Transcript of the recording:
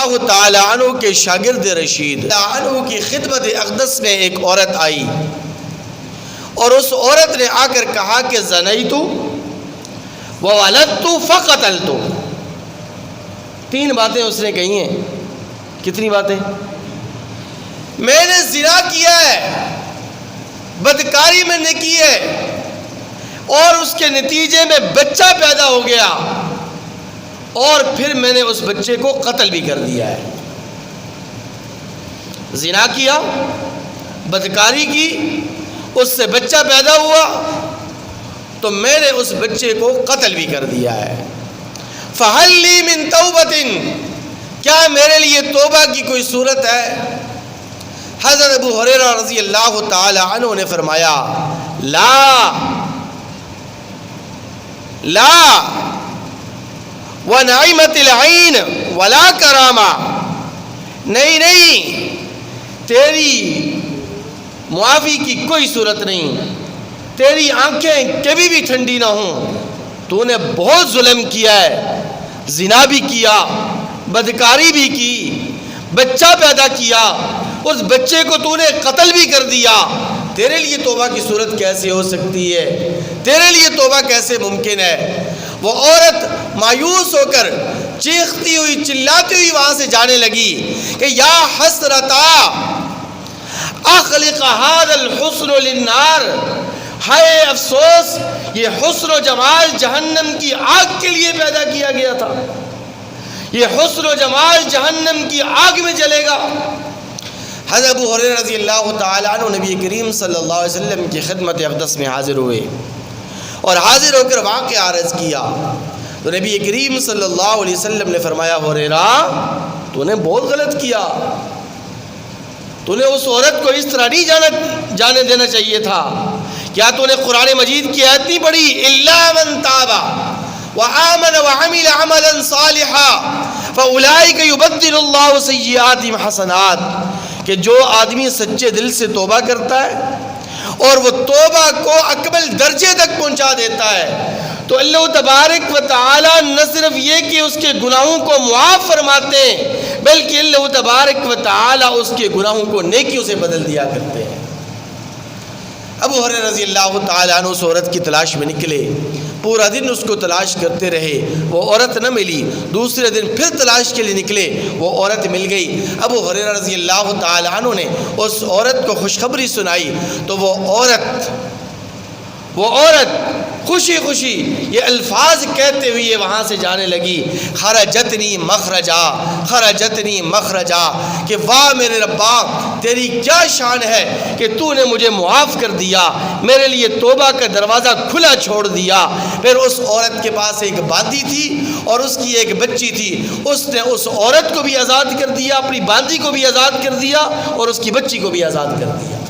اللہ تعالی عنہ کے شاگرد رشید عنہ کی خدمت اقدس میں ایک عورت آئی اور اس عورت نے آ کر کہا کہ زنیت وولدت فقتلت. 3 باتیں اس نے کہی ہیں. کتنی باتیں؟ میں نے زنا کیا ہے، بدکاری میں نے کی ہے، اور اس کے نتیجے میں بچہ پیدا ہو گیا، اور پھر میں نے اس بچے کو قتل بھی کر دیا ہے. زنا کیا، بدکاری کی، اس سے بچہ پیدا ہوا تو میں نے اس بچے کو قتل بھی کر دیا ہے. فَهَلْ لِي مِن تَوْبَةٍ، کیا میرے لیے توبہ کی کوئی صورت ہے؟ حضرت ابو ہریرہ رضی اللہ تعالی عنہ نے فرمایا لا لا وَنَعِمَتِ الْعَيْنِ وَلَا كَرَامَةٍ، نہیں، تیری معافی کی کوئی صورت نہیں، تیری آنکھیں کبھی بھی ٹھنڈی نہ ہوں. تو نے بہت ظلم کیا ہے، زنا بھی کیا، بدکاری بھی کی، بچہ پیدا کیا، اس بچے کو تو نے قتل بھی کر دیا. تیرے لیے توبہ کی صورت کیسے ہو سکتی ہے؟ تیرے لیے توبہ کیسے ممکن ہے؟ وہ عورت مایوس ہو کر چیختی ہوئی چلاتی ہوئی وہاں سے جانے لگی کہ یا حسرتا اخلق هذا الحسن للنار، ہائے افسوس، یہ حسن و جمال جہنم کی آگ کے لیے پیدا کیا گیا تھا، یہ حسن و جمال جہنم کی آگ میں جلے گا. حضرت ابو ہریرہ رضی اللہ تعالیٰ عنہ نبی کریم صلی اللہ علیہ وسلم کی خدمت اقدس میں حاضر ہوئے اور حاضر ہو کر واقعہ عرض کیا تو نبی کریم صلی اللہ علیہ وسلم نے فرمایا ہریرہ تو نے بہت غلط کیا، تو نے اس عورت کو اس طرح نہیں جانے دینا چاہیے تھا. کیا تو نے قرآن مجید کی آیت نہیں پڑھی الا من تاب وآمن وعمل عملا صالحا فاولئک یبدل اللہ سیئاتہم حسنات، کہ جو آدمی سچے دل سے توبہ کرتا ہے اور وہ توبہ کو اکمل درجے تک پہنچا دیتا ہے تو اللہ تبارک و تعالی نہ صرف یہ کہ اس کے گناہوں کو معاف فرماتے ہیں بلکہ اللہ تبارک و تعالی اس کے گناہوں کو نیکیوں سے بدل دیا کرتے ہیں. ابو ہریرہ رضی اللہ تعالیٰ عنہ اس عورت کی تلاش میں نکلے، پورا دن اس کو تلاش کرتے رہے، وہ عورت نہ ملی. دوسرے دن پھر تلاش کے لیے نکلے، وہ عورت مل گئی. ابو ہریرہ رضی اللہ تعالیٰ عنہ نے اس عورت کو خوشخبری سنائی تو وہ عورت خوشی خوشی یہ الفاظ کہتے ہوئے وہاں سے جانے لگی خرجتنی مخرجا، کہ واہ میرے ربا تیری کیا شان ہے کہ تو نے مجھے معاف کر دیا، میرے لیے توبہ کا دروازہ کھلا چھوڑ دیا. پھر اس عورت کے پاس ایک باندی تھی اور اس کی ایک بچی تھی، اس نے اس عورت کو بھی آزاد کر دیا، اپنی باندی کو بھی آزاد کر دیا اور اس کی بچی کو بھی آزاد کر دیا.